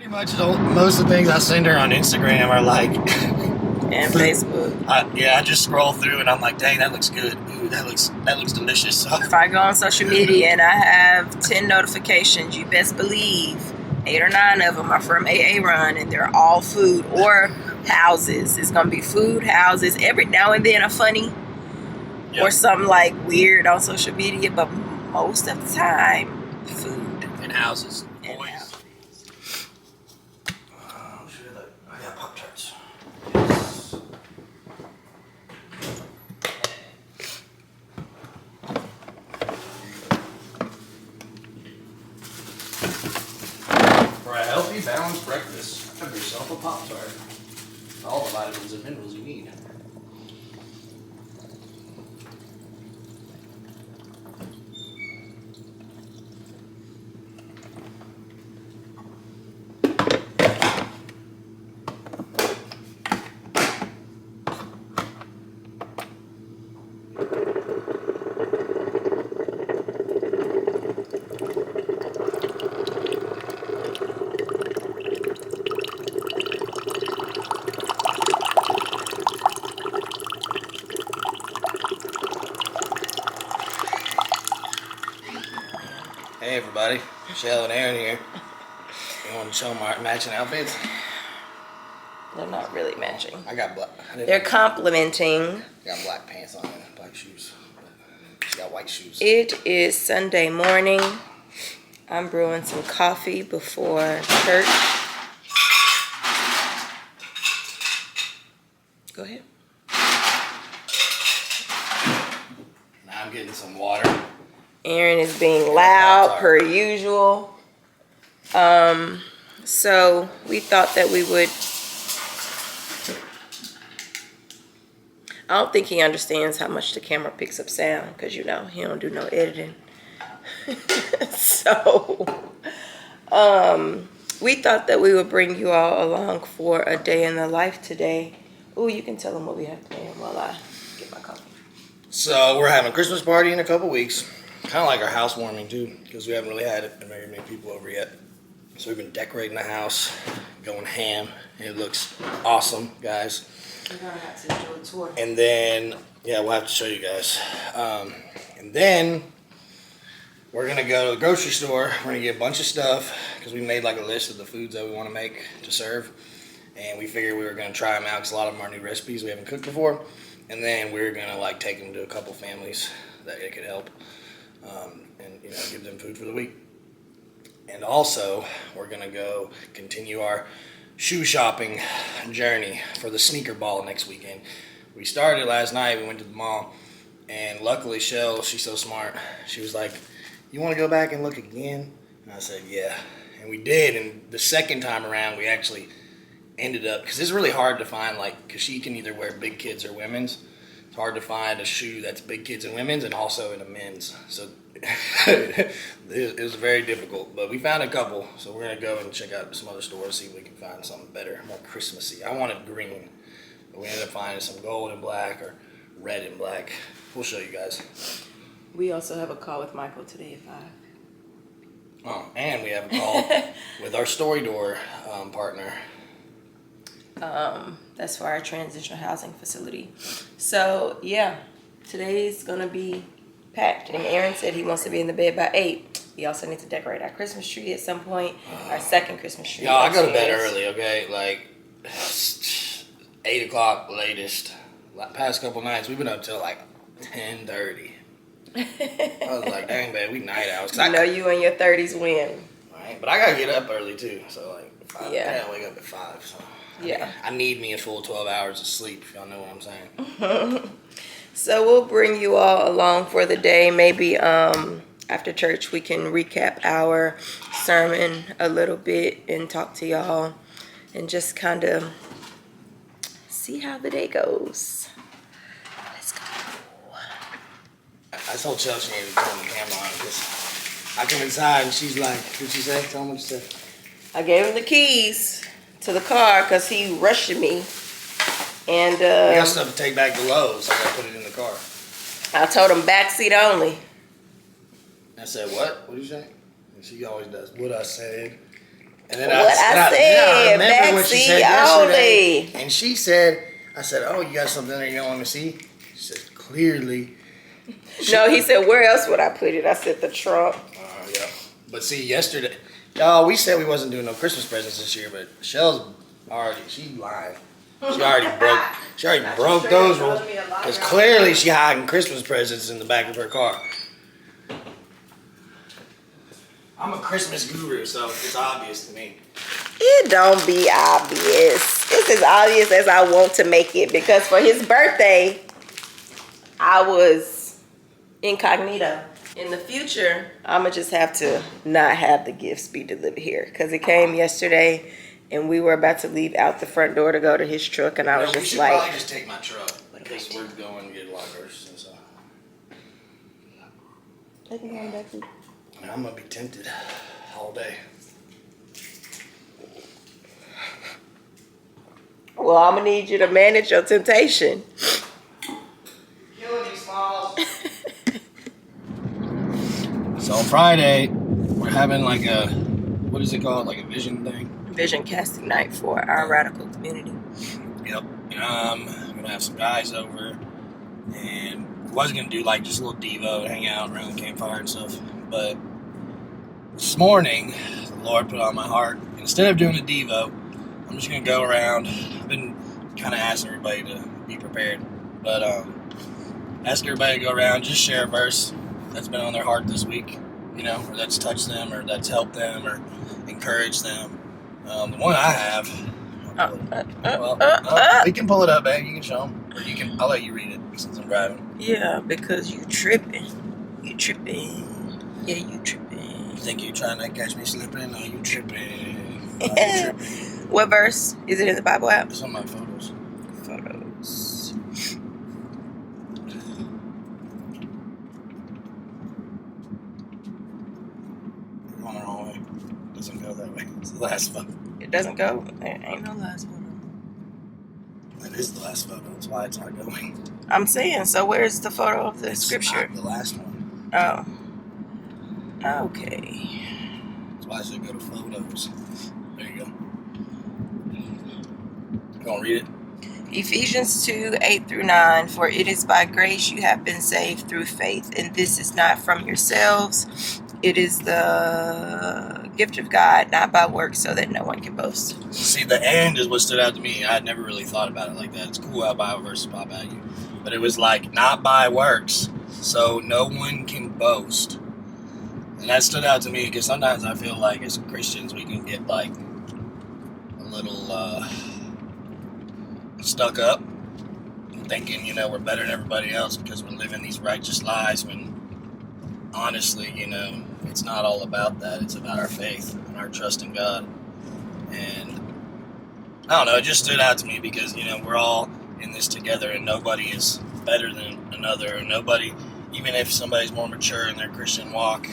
Pretty much most of the things I send her on Instagram are like and food. Facebook. I just scroll through and I'm like, dang, that looks good. Ooh, that looks delicious. So, If I go on social media and I have 10 notifications, you best believe 8 or 9 of them are from AA Run, and they're all food or houses. It's gonna be food, houses. Every now and then a funny or something like weird on social media, but most of the time, food and houses. and Boys. houses. I got Pop-Tarts. For a healthy, balanced breakfast, have yourself a Pop-Tart. All the vitamins and minerals you need. Hey everybody, Michelle and Aaron here. You want to show them our matching outfits? They're not really matching. I got black. They're complimenting. I got black pants on and black shoes. She got white shoes. It is Sunday morning. I'm brewing some coffee before church. Go ahead. Now I'm getting some water. Aaron is being loud per usual. So we thought that we would. I don't think he understands how much the camera picks up sound, because you know he don't do no editing. So we thought that we would bring you all along for a day in the life today. Oh, you can tell them what we have planned while I get my coffee. So we're having a Christmas party in a couple weeks. Kind of like our housewarming too, because we haven't really had very many people over yet. So we've been decorating the house, going ham. It looks awesome, guys. We're gonna have to do a tour. And then, yeah, we'll have to show you guys. And then we're gonna go to the grocery store. We're gonna get a bunch of stuff because we made like a list of the foods that we want to make to serve. And we figured we were gonna try them out because a lot of them are new recipes we haven't cooked before. And then we're gonna like take them to a couple families that it could help. And you know, give them food for the week. And also, we're gonna go continue our shoe shopping journey for the sneaker ball next weekend. We started last night. We went to the mall, and luckily, Shell, she's so smart. She was like, "You want to go back and look again?" And I said, "Yeah." And we did. And the second time around, we actually ended up, because it's really hard to find, like, because she can either wear big kids or women's. It's hard to find a shoe that's big kids and women's, and also in a men's. So it was very difficult, but we found a couple. So we're gonna go and check out some other stores, see if we can find something better, more Christmassy. I wanted green, but we ended up finding some gold and black or red and black. We'll show you guys. We also have a call with Michael today at 5. Oh, and we have a call with our Story Door partner. That's for our transitional housing facility. So yeah, today's gonna be packed. And Aaron said he wants to be in the bed by 8. We also need to decorate our Christmas tree at some point. Our second Christmas tree. Y'all, I go to bed early, okay? Like 8 o'clock latest. Past couple nights, we've been up till like 10:30. I was like, dang, man, we night owls. I know you in your 30s win. Right, but I gotta get up early too. So like, I gotta wake up at 5. So yeah, I need me a full 12 hours of sleep. If y'all know what I'm saying. So we'll bring you all along for the day. Maybe after church we can recap our sermon a little bit and talk to y'all and just kind of see how the day goes. Let's go. I told Chelsea she needed to turn the camera on because I come inside and she's like, what'd she say? Tell me what you said. I gave him the keys to the car because he rushed me. And I got stuff to take back to Lowe's. So I gotta put it in the car. I told him backseat only. I said, what? What did you say? And she always does what I said. And then What I said, remember what she said backseat yesterday. only. And she said, I said, oh, you got something there you don't want me to see? She said, clearly. No, he said, where else would I put it? I said, the trunk. Yeah. But see, yesterday, y'all, we said we wasn't doing no Christmas presents this year, but Shell's already, she lying. She already broke those rules. Because clearly she hiding Christmas presents in the back of her car. I'm a Christmas guru, so it's obvious to me. It don't be obvious. It's as obvious as I want to make it, because for his birthday, I was incognito. In the future, I'ma just have to not have the gifts be delivered here, because it came yesterday and we were about to leave out the front door to go to his truck, and I was We just should like, probably just take my truck. Because we're going to get a lot of groceries and stuff. I'm going to be tempted all day. well, I'm gonna need you to manage your temptation. Killing me, Smalls. So on Friday, we're having like a, what is it called? Like a vision thing? Vision casting night for our radical community. Yep. I'm gonna have some guys over, and was gonna do like just a little Devo, hang out around the campfire and stuff. But this morning, the Lord put on my heart, instead of doing a Devo, I'm just gonna go around. I've been kind of asking everybody to be prepared, but ask everybody to go around, just share a verse that's been on their heart this week, you know, or that's touched them, or that's helped them, or encouraged them. The one I have, we can pull it up, man. You can show them, or you can. I'll let you read it since I'm driving. Yeah, because you tripping. You tripping. Yeah, you tripping. You think you're trying to catch me slipping? Are you tripping? Are you tripping? What verse? Is it in the Bible app? It's on my photos. Photos. We're going the wrong way. It doesn't go that way. It's the last photo. It doesn't go. There ain't no last photo. That is the last photo. That's why it's not going. I'm saying, so where's the photo of the scripture? Not the last one. Oh. Okay. That's why I should go to photos. There you go. You gonna read it? Ephesians 2:8-9. For it is by grace you have been saved through faith, and this is not from yourselves. It is the gift of God, not by works, so that no one can boast. See, the end is what stood out to me. I had never really thought about it like that. It's cool how Bible verses pop at you. But it was like, not by works, so no one can boast. And that stood out to me because sometimes I feel like as Christians we can get like a little stuck up, thinking, you know, we're better than everybody else because we're living these righteous lives, when honestly, you know, it's not all about that. It's about our faith and our trust in God. And I don't know, it just stood out to me because, you know, we're all in this together and nobody is better than another. And nobody, even if somebody's more mature in their Christian walk,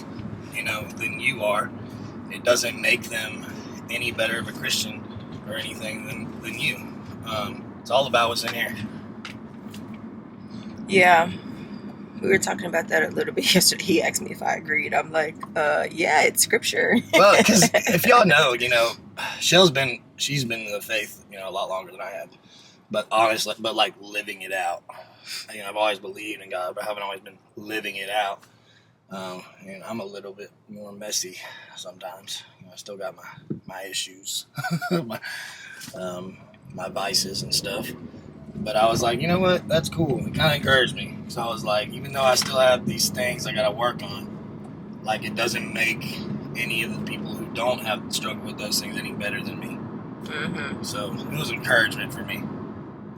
you know, than you are, it doesn't make them any better of a Christian or anything than you. It's all about what's in here. Yeah. We were talking about that a little bit yesterday. He asked me if I agreed. I'm like, yeah, it's scripture. Well, because if y'all know, you know, she's been in the faith, you know, a lot longer than I have. But honestly, like living it out. You know, I've always believed in God, but I haven't always been living it out. And I'm a little bit more messy sometimes. You know, I still got my issues, my vices and stuff. But I was like, you know what? That's cool. It kind of encouraged me. So I was like, even though I still have these things I got to work on, like it doesn't make any of the people who don't have struggle with those things any better than me. Mm-hmm. So it was encouragement for me.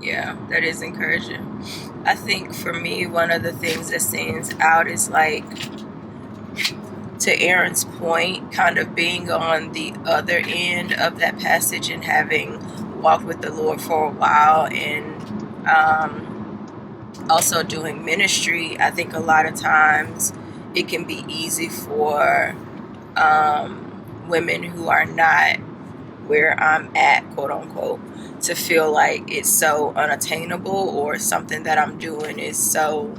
Yeah, that is encouraging. I think for me, one of the things that stands out is like, to Aaron's point, kind of being on the other end of that passage and having walked with the Lord for a while, and also doing ministry. I think a lot of times it can be easy for women who are not where I'm at, quote unquote, to feel like it's so unattainable, or something that I'm doing is so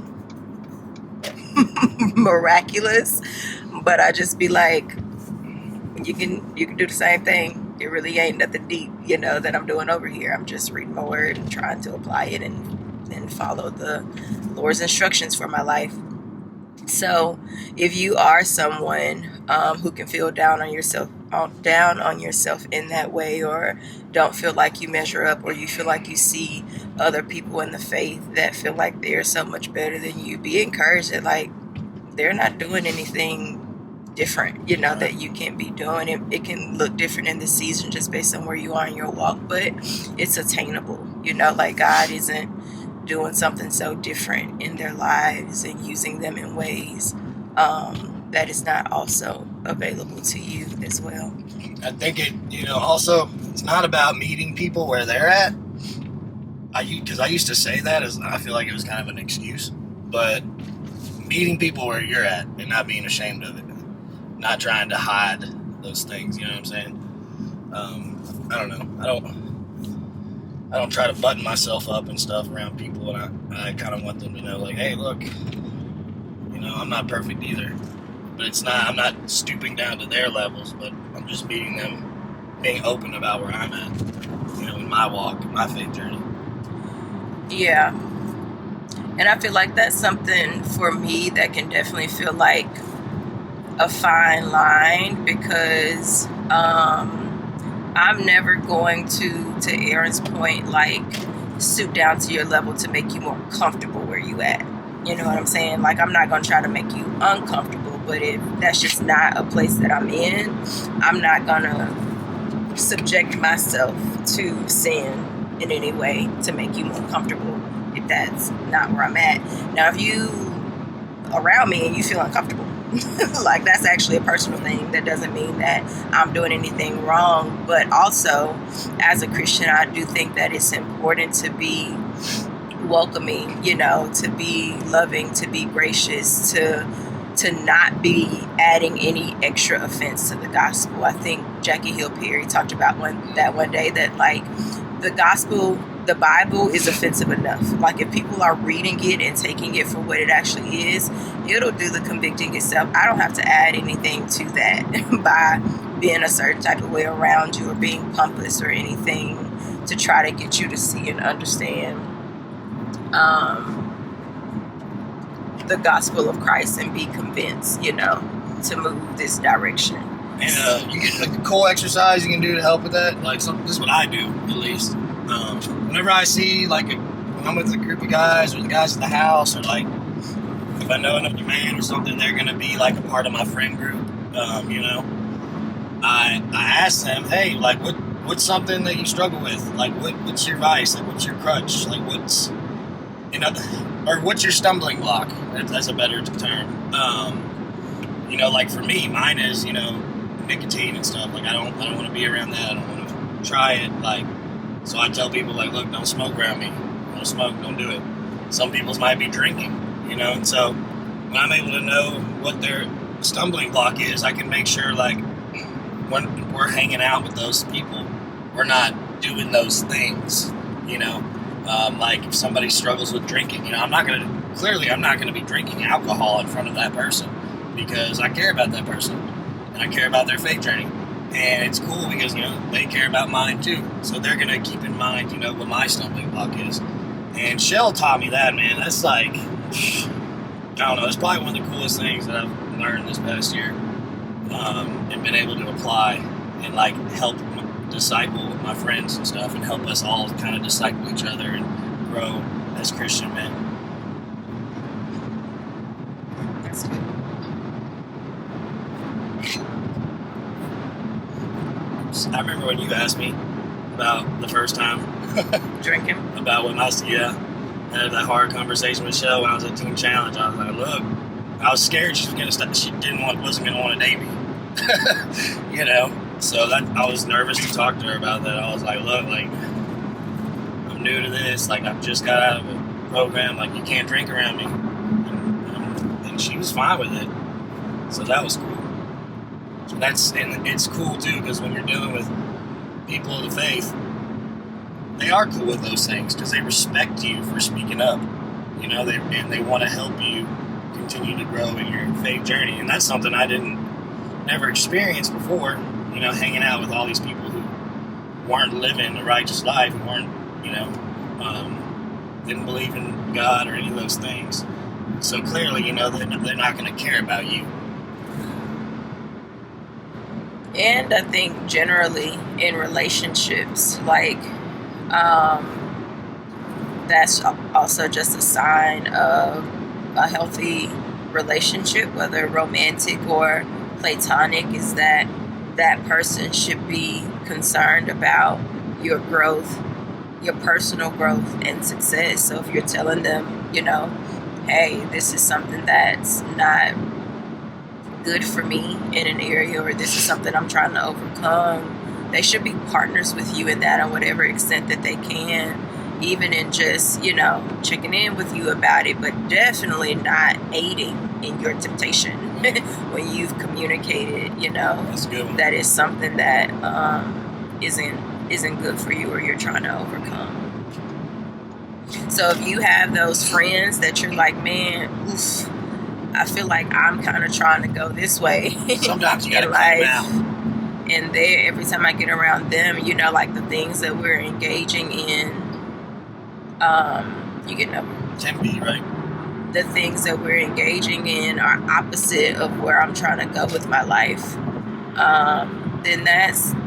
miraculous. But I just be like, you can do the same thing. It really ain't nothing deep, that I'm doing over here. I'm just reading my word and trying to apply it and follow the Lord's instructions for my life. So if you are someone who can feel down on yourself in that way, or don't feel like you measure up, or you feel like you see other people in the faith that feel like they're so much better than you, be encouraged that like they're not doing anything different, that you can't be doing. It can look different in this season just based on where you are in your walk, but it's attainable. Like God isn't doing something so different in their lives and using them in ways that is not also available to you as well. I think it, also, it's not about meeting people where they're at. Because I used to say that as I feel like it was kind of an excuse, but meeting people where you're at and not being ashamed of it, not trying to hide those things. You know what I'm saying? I don't know. I don't try to button myself up and stuff around people, and I kind of want them to know, like, hey, look, I'm not perfect either, but I'm not stooping down to their levels, but I'm just meeting them, being open about where I'm at, in my walk, my faith journey. Yeah. And I feel like that's something for me that can definitely feel like a fine line, because I'm never going to Aaron's point, like, stoop down to your level to make you more comfortable where you at. You know what I'm saying? Like, I'm not going to try to make you uncomfortable, but if that's just not a place that I'm in, I'm not going to subject myself to sin in any way to make you more comfortable if that's not where I'm at. Now, if you around me and you feel uncomfortable, like, that's actually a personal thing. That doesn't mean that I'm doing anything wrong. But also, as a Christian, I do think that it's important to be welcoming, to be loving, to be gracious, to not be adding any extra offense to the gospel. I think Jackie Hill Perry talked about one day that, like, the gospel, the Bible is offensive enough. Like, if people are reading it and taking it for what it actually is, it'll do the convicting itself. I don't have to add anything to that by being a certain type of way around you or being pompous or anything to try to get you to see and understand the gospel of Christ and be convinced, to move this direction. And you get, like, a cool exercise you can do to help with that. Like, this is what I do, at least. Whenever I see, like, when I'm with a group of guys or the guys at the house, or, like, if I know another man or something, they're going to be, like, a part of my friend group, I ask them, hey, like, what's something that you struggle with? Like, what's your vice? Like, what's your crutch? Like, what's, or what's your stumbling block? That's a better term. Like, for me, mine is, nicotine and stuff. Like, I don't want to be around that. I don't want to try it. Like, so I tell people, like, look, don't smoke around me. Don't smoke. Don't do it. Some people's might be drinking, and so when I'm able to know what their stumbling block is, I can make sure, like, when we're hanging out with those people, we're not doing those things, like, if somebody struggles with drinking, I'm not going to be drinking alcohol in front of that person, because I care about that person and I care about their faith journey, and it's cool because, they care about mine too. So they're going to keep in mind, what my stumbling block is. And Shell taught me that, man. That's like, I don't know, it's probably one of the coolest things that I've learned this past year, and been able to apply and, like, help disciple my friends and stuff, and help us all kind of disciple each other and grow as Christian men. That's good. I remember when you asked me about the first time Drinking. about when I had that hard conversation with Shell when I was at Teen Challenge. I was like, look, I was scared she was gonna stop. She wasn't gonna want to date me, So I was nervous to talk to her about that. I was like, look, like, I'm new to this. Like, I've just got out of a program. Like, you can't drink around me, and she was fine with it. So that was cool. And it's cool too, because when you're dealing with people of the faith, they are cool with those things because they respect you for speaking up. They want to help you continue to grow in your faith journey, and that's something I never experienced before. hanging out with all these people who weren't living a righteous life, and weren't, didn't believe in God or any of those things. So clearly, they're not going to care about you. And I think generally in relationships, like, that's also just a sign of a healthy relationship, whether romantic or platonic, is that that person should be concerned about your growth, your personal growth and success. So if you're telling them, hey, this is something that's not good for me in an area, or this is something I'm trying to overcome, they should be partners with you in that on whatever extent that they can, even in just, checking in with you about it, but definitely not aiding in your temptation when you've communicated, That's a good one. that is something that isn't good for you or you're trying to overcome. So if you have those friends that you're like, man, oof, I feel like I'm kind of trying to go this way. Sometimes you gotta in cut them life, out. and every time I get around them, like the things that we're engaging in, you get number. 10B, right? The things that we're engaging in are opposite of where I'm trying to go with my life. Then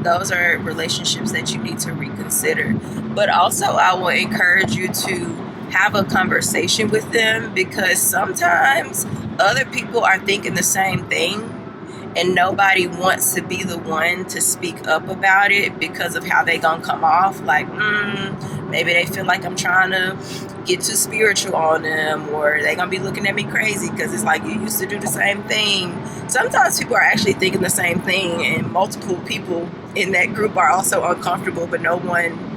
those are relationships that you need to reconsider. But also, I will encourage you to have a conversation with them, because sometimes other people are thinking the same thing, and nobody wants to be the one to speak up about it because of how they gonna come off. Like, maybe they feel like I'm trying to get too spiritual on them, or they gonna be looking at me crazy because it's like, you used to do the same thing. Sometimes people are actually thinking the same thing, and multiple people in that group are also uncomfortable, but no one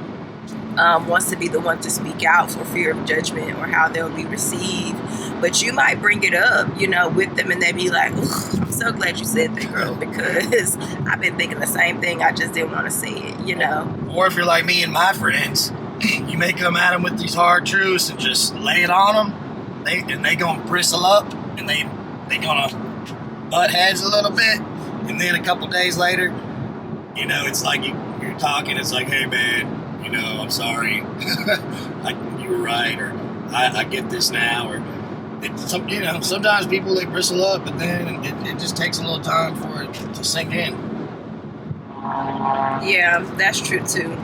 wants to be the one to speak out for fear of judgment or how they'll be received. But you might bring it up, with them, and they be like, I'm so glad you said that, girl, because I've been thinking the same thing. I just didn't want to say it, Or if you're like me and my friends, you may come at them with these hard truths and just lay it on them. They gonna bristle up, and they gonna butt heads a little bit, and then a couple days later, it's like you're talking. It's like, hey man, I'm sorry, you were right, or I get this now, or sometimes people, they bristle up, but then it just takes a little time for it to sink in. Yeah, that's true too.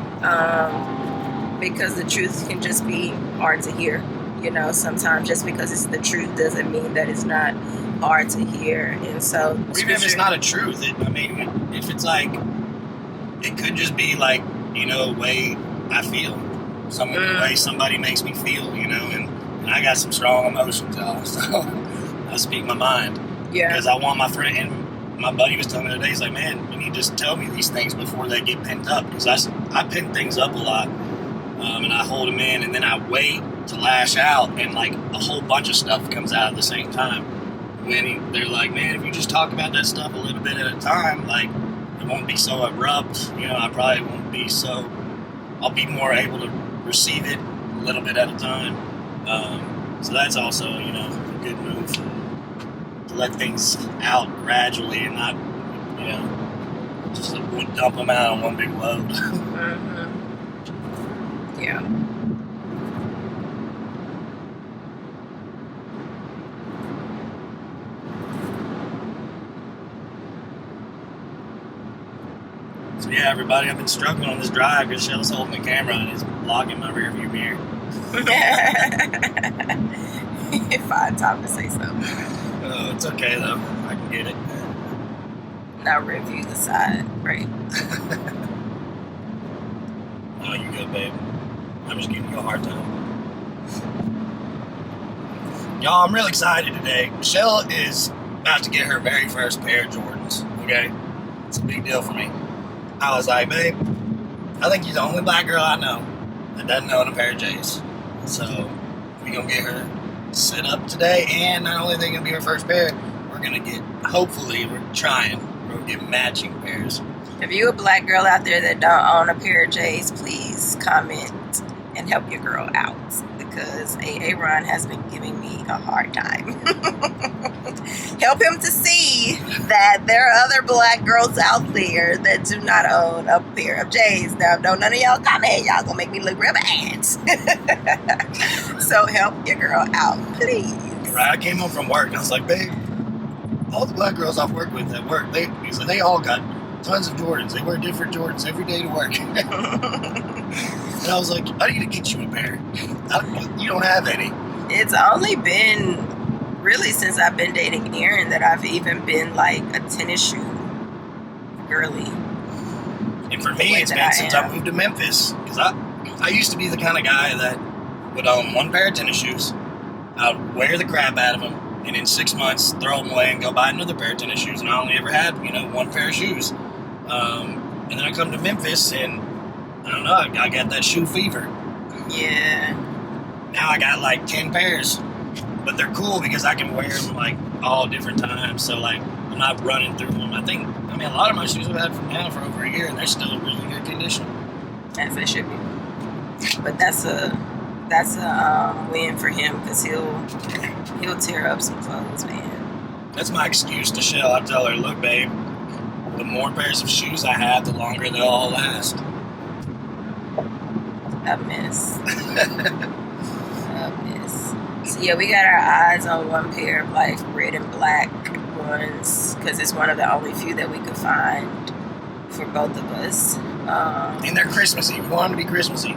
Because the truth can just be hard to hear. Sometimes just because it's the truth doesn't mean that it's not hard to hear. And so, even if it's not a truth, if it's like, it could just be like, the way I feel, the way somebody makes me feel, and I got some strong emotions, y'all, so I speak my mind. Yeah. Because I want my friend, and my buddy was telling me the other day, he's like, man, you need to just tell me these things before they get pent up, because I pin things up a lot, and I hold them in, and then I wait to lash out, and like a whole bunch of stuff comes out at the same time. They're like, man, if you just talk about that stuff a little bit at a time, like, it won't be so abrupt, I probably won't be so, I'll be more able to receive it a little bit at a time. So that's also, a good move, to let things out gradually and not, just dump them out on one big load. Mm-hmm. Yeah. So yeah, everybody, I've been struggling on this drive because Shell's holding the camera and it's blocking my rear view mirror. Find time to say something. It's okay though, I can get it. Now review the side, right? Oh, you good, babe. I'm just giving you a hard time. Y'all, I'm real excited today. Michelle is about to get her very first pair of Jordans, okay? It's a big deal for me. I was like, babe, I think you're the only black girl I know that doesn't own a pair of J's. So, we're going to get her set up today, and not only are they going to be her first pair, we're going to get, hopefully, we're going to get matching pairs. If you a black girl out there that don't own a pair of J's, please comment and help your girl out, because AA Ron has been giving me a hard time. Help him to see that there are other black girls out there that do not own a pair of J's. Now, don't none of y'all comment. Y'all gonna make me look real bad. So help your girl out, please. Right, I came home from work and I was like, babe, all the black girls I've worked with at work, they all got tons of Jordans. They wear different Jordans every day to work. And I was like, I need to get you a pair. You don't have any. It's only been really since I've been dating Aaron that I've even been like a tennis shoe girly. And for me, it's been since I moved to Memphis. Because I used to be the kind of guy that would own one pair of tennis shoes. I'd wear the crap out of them. And in 6 months, throw them away and go buy another pair of tennis shoes. And I only ever had, one pair of shoes. And then I come to Memphis and, I don't know, I got that shoe fever. Yeah. Now I got like 10 pairs. But they're cool because I can wear them like all different times. So like, I'm not running through them. I mean, a lot of my shoes I've had from now for over a year and they're still in really good condition. As they should be. But that's a win for him because he'll tear up some clothes, man. That's my excuse to Shell. I tell her, look, babe, the more pairs of shoes I have, the longer they'll all last. A miss. A miss. So yeah, we got our eyes on one pair of like red and black ones because it's one of the only few that we could find for both of us. And they're Christmassy. We want them to be Christmassy.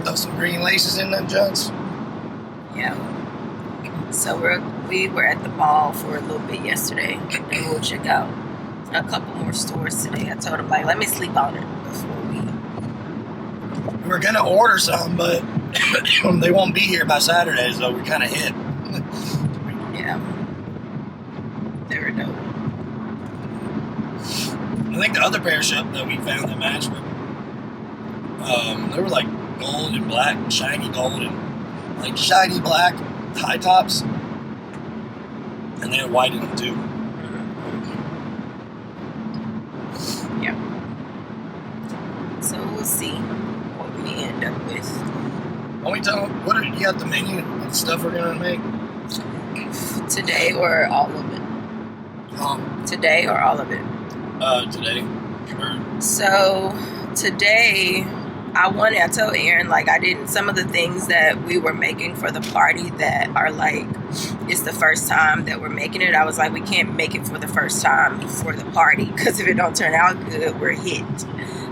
Throw some green laces in them junks. Yeah. So we were at the mall for a little bit yesterday, and we'll check out a couple more stores today. I told him like, let me sleep on it before we. We're gonna order some, but they won't be here by Saturday, so we kind of hit. Yeah. They were dope. I think the other pair shop that we found that matched were, they were like gold and black, shiny gold and like shiny black high tops, and they had white in them too. Yeah. So we'll see what we end up with. Why don't we tell them, you got the menu and stuff we're gonna make? Today or all of it? Today or all of it? Today. Sure. So today I told Aaron like some of the things that we were making for the party that are like, it's the first time that we're making it. I was like, we can't make it for the first time for the party because if it don't turn out good, we're hit.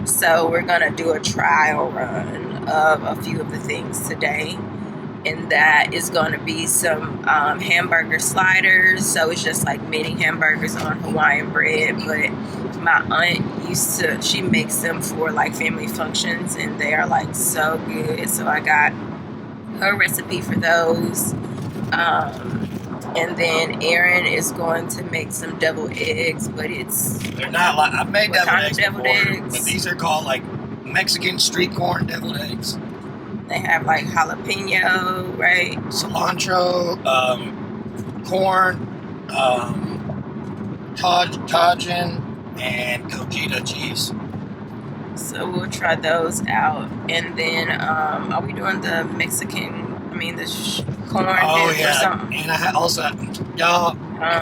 So we're gonna do a trial run of a few of the things today. And that is going to be some hamburger sliders. So it's just like mini hamburgers on Hawaiian bread. But my aunt she makes them for like family functions and they are like so good. So I got her recipe for those. And then Aaron is going to make some deviled eggs, but they're not like, I've made deviled eggs, but these are called like Mexican street corn deviled eggs. They have like jalapeno, right? Cilantro, corn, Cajun, and cojita cheese. So we'll try those out. And then, are we doing the corn dip or something? And I also, y'all,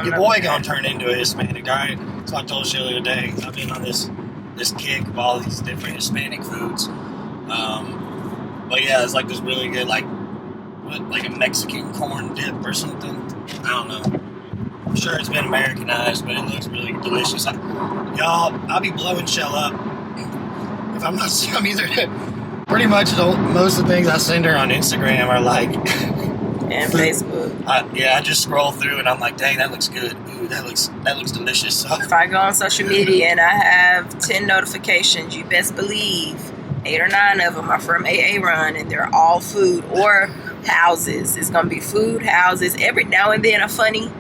your boy gonna turn into a Hispanic guy. So I told Shelly today, I've been on this kick of all these different Hispanic foods. But yeah, it's like this really good, like a Mexican corn dip or something. I don't know. I'm sure it's been Americanized, but it looks really delicious. Y'all, I'll be blowing Shell up. If I'm either pretty much most of the things I send her on Instagram are like and Facebook. I just scroll through and I'm like, dang, that looks good. Ooh, that looks delicious. So if I go on social media and I have 10 notifications, you best believe 8 or 9 of them are from AA Run, and they're all food or houses. It's gonna be food, houses, every now and then a funny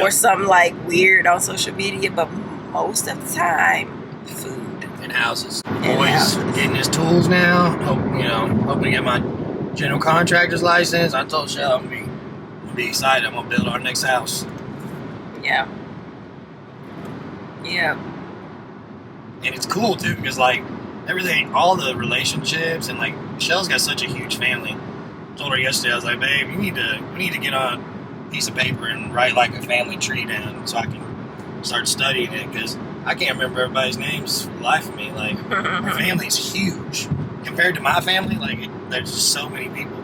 or something like weird on social media, but most of the time, food and houses. And Boys houses. getting his tools now. Hoping to get my general contractor's license. I told Shell I'm gonna be excited. I'm gonna build our next house. Yeah. Yeah. And it's cool too because like everything, all the relationships, and like Michelle's got such a huge family. I told her yesterday, I was like, babe, we need to get on piece of paper and write like a family tree down so I can start studying it, because I can't remember everybody's names for the life of me. Like, our family's huge compared to my family. Like, there's just so many people.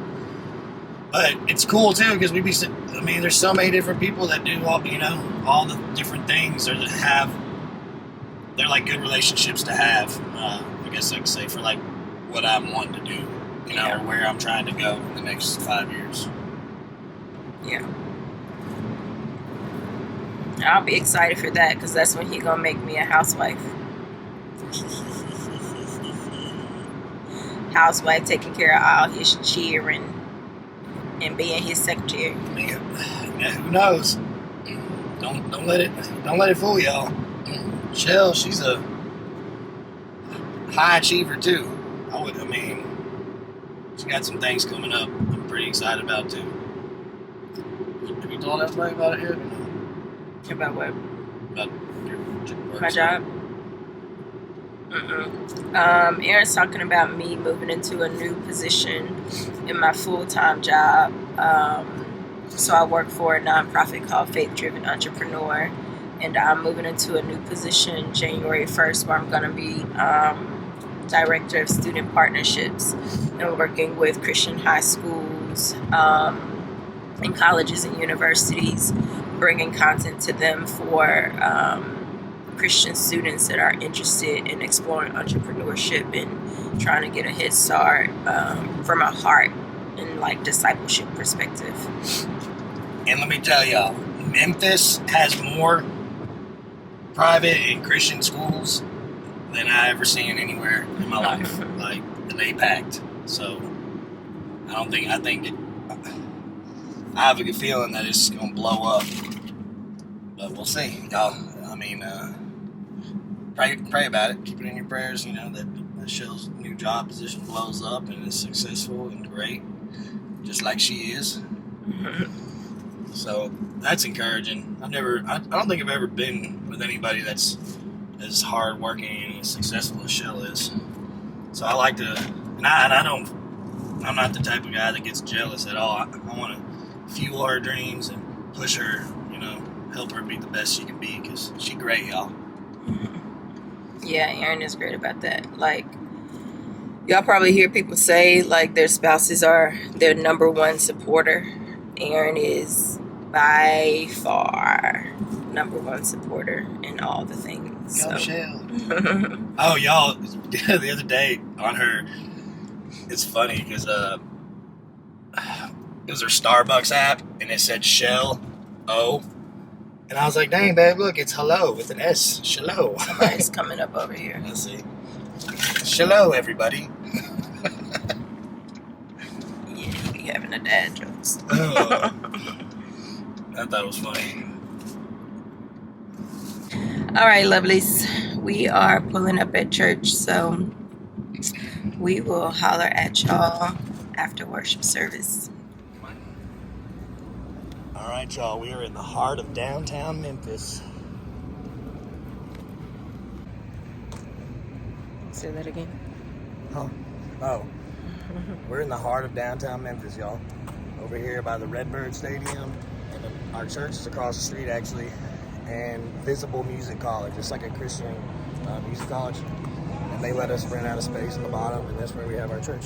But it's cool too, because there's so many different people that do all the different things, or that they're like good relationships to have. I guess I could say, for like what I'm wanting to do, or where I'm trying to go in the next 5 years. Yeah. I'll be excited for that, because that's when he gonna make me a housewife. Housewife taking care of all his cheering and being his secretary. Man, who knows? Don't let it fool y'all. Shell, she's a high achiever too. She's got some things coming up I'm pretty excited about too. Have you told everybody about it yet? About what? About your work My stuff? job? Aaron's talking about me moving into a new position in my full-time job. So I work for a nonprofit called Faith Driven Entrepreneur, and I'm moving into a new position January 1st, where I'm going to be Director of Student Partnerships, and working with Christian high schools and colleges and universities, bringing content to them for Christian students that are interested in exploring entrepreneurship and trying to get a head start from a heart and like discipleship perspective. And let me tell y'all, Memphis has more private and Christian schools than I ever seen anywhere in my life. Like, and they packed. So I have a good feeling that it's gonna blow up. But we'll see, y'all. Pray about it. Keep it in your prayers. That Shell's new job position blows up and is successful and great, just like she is. So that's encouraging. I don't think I've ever been with anybody that's as hard working and as successful as Shell is. So I like to, I'm not the type of guy that gets jealous at all. I want to fuel her dreams and push her, help her be the best she can be, because she's great, y'all. Yeah, Aaron is great about that. Like, y'all probably hear people say, like, their spouses are their number one supporter. Aaron is by far number one supporter in all the things. Go So. Shell. Oh, y'all, the other day on her, it's funny because it was her Starbucks app, and it said Shell O. And I was like, dang, babe, look, it's hello with an S. Shalom. Somebody's coming up over here. Let's see. Shalom, everybody. Yeah, you be having a dad jokes. I thought it was funny. All right, lovelies. We are pulling up at church, so we will holler at y'all after worship service. All right, y'all, we are in the heart of downtown Memphis. Say that again. Huh? Oh. We're in the heart of downtown Memphis, y'all. Over here by the Redbird Stadium. And our church is across the street, actually. And Visible Music College. It's like a Christian music college. And they let us rent out a space in the bottom, and that's where we have our church.